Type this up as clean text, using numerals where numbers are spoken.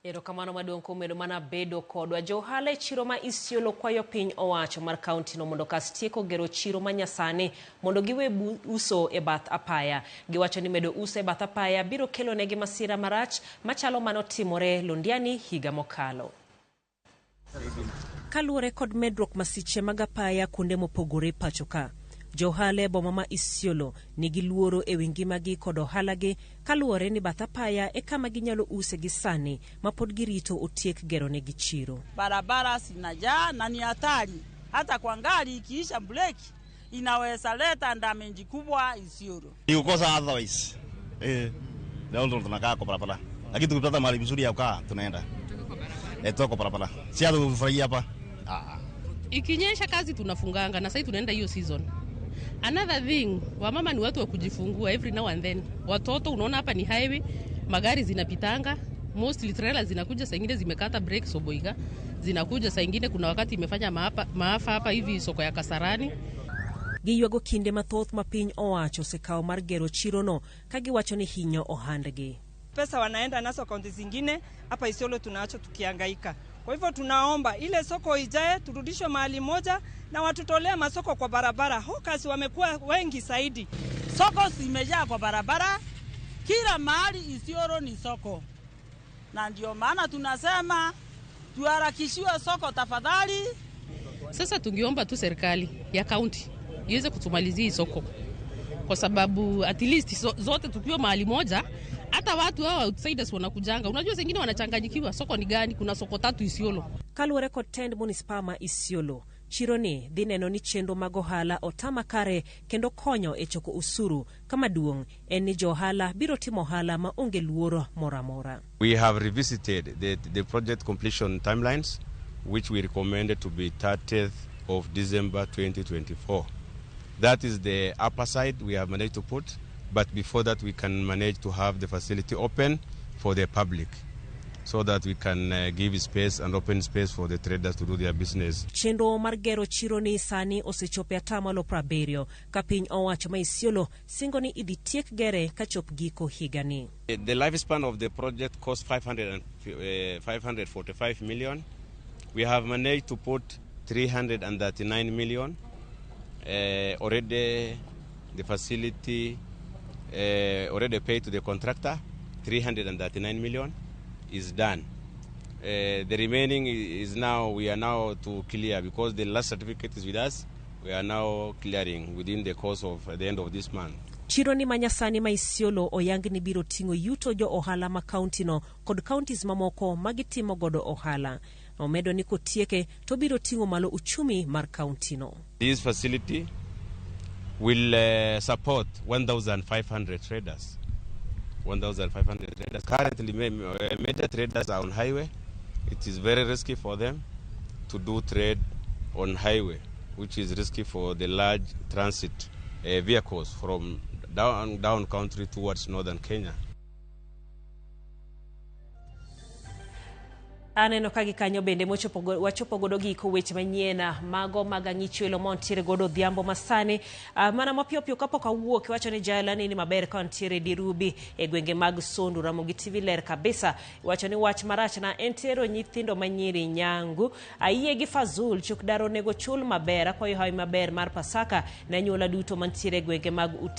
Erokamano maduong' kuom medo mana bedo kodwa. Johala e chiro ma Isiolo kwayo piny owacho mar kaunti no mondo kas tieko gero chiro manyasani mondo giwe uso e bath apaya. Giwacho ni medo uso e bath apaya biro kelo negi masira marach machalo manotimore Londiani higa mokalo. Kaluwore kod medruok masiche mag apaya kuonde mopogore pachoka, Johale boma ma Isiolo nigi luoro e wi ngimagi kod ohalagi kaluwore ni bath apaya e kama ginyalo use gi sani ma pod girito otiek gero negi chiro. Barabara sinajaa na ni hatari, hata kwa gari ikiisha breki inaweza leta damage kubwa Isiolo. Ni kukosa otherwise. Leo ndo tunakaa kwa barabara. Lakini tukipata mahali vizuri ya kukaa tunaenda. Tuko barabara. Si hata kufurahia hapa. Ikinyesha kazi tunafunganga na sasa tunaenda hiyo season. Another thing, wamama ni watu wa kujifungua every now and then. Watoto unaona hapa ni highway, magari zinapitanga, mostly trailers zinakuja, saa nyingine zimekata brake soboiga. Zinakuja saa nyingine kuna wakati imefanya maafa hapa hivi soko ya Kasarani. Ywago kinde mathoth ma piny owacho sekao mar gero chiro no kagiwacho ni hinyo ohandgi. Pesa wanaenda naso kaunti zingine, hapa Isiolo tunaacho tukihangaika. Kwa hivyo tunaomba ile soko ijae turudishwe mahali moja na watutolea masoko kwa barabara. Hawkers wamekuwa wengi zaidi. Soko zimejaa kwa barabara, kila mahali Isiolo ni soko. Na ndio maana tunasema tuharakishiwe soko tafadhali. Sasa tungeomba tu serikali ya kaunti iweze kutumalizia hii soko. Kwa sababu at least zote tukiwa mahali moja, hata watu hao outsiders wanakujanga. Unajua wengine wanachanganyikiwa soko ni gani, kuna soko 3 Isiolo. Kaluwore kod tend municipal ma Isiolo, chiro ni dhi neno ni chenro mag ohala otama kare kendo konyo e choko usuru kama duong' en ni johala biro timo ohala ma onge luoro moramora. We have revisited the project completion timelines, which we recommended to be 30th of December 2024. That is the upper side we have managed to put, but before that we can manage to have the facility open for the public, so that we can give space and open space for the traders to do their business. Chenro mar gero chiro ni sani osechope atamalo 70 ka piny owacho ma Isiolo singo ni idhi tiek gere ka chop giko higani. The lifespan of the project cost 545 million. We have managed to put 339 million. Already the facility already paid to the contractor. 339 million is done. The remaining is now, we are now to clear because the last certificate is with us. We are now clearing within the course of the end of this month. Chiro ni manyasani ma Isiolo oyang ni biro tingo yuto jo ohala ma county no kod counties mamoko magitimo godo ohala. Omedo ni kotieke to biro tingo malo uchumi mar county no. This facility will support 1,500 traders. 1,500 traders. Currently, major traders are on highway. It is very risky for them to do trade on highway, which is risky for the large transit vehicles from down country towards northern Kenya. Aneno kagi kanyo bende wachopo godo giko weche manyiena mago magang'ichwelo montiere godo dhiambo masani mana mapio kapok awuok wacho ni jala ni maber kontiere dirubi e gwenge mag Sondu Ramogi TV ler kabisa wacho ni wach marach na entero nyithindo manyiri nyangu ayie gi Fazul chuk daro nego chul maber akwayo hawi maber mar Pasaka na nyola duto mantiere gwenge mag ute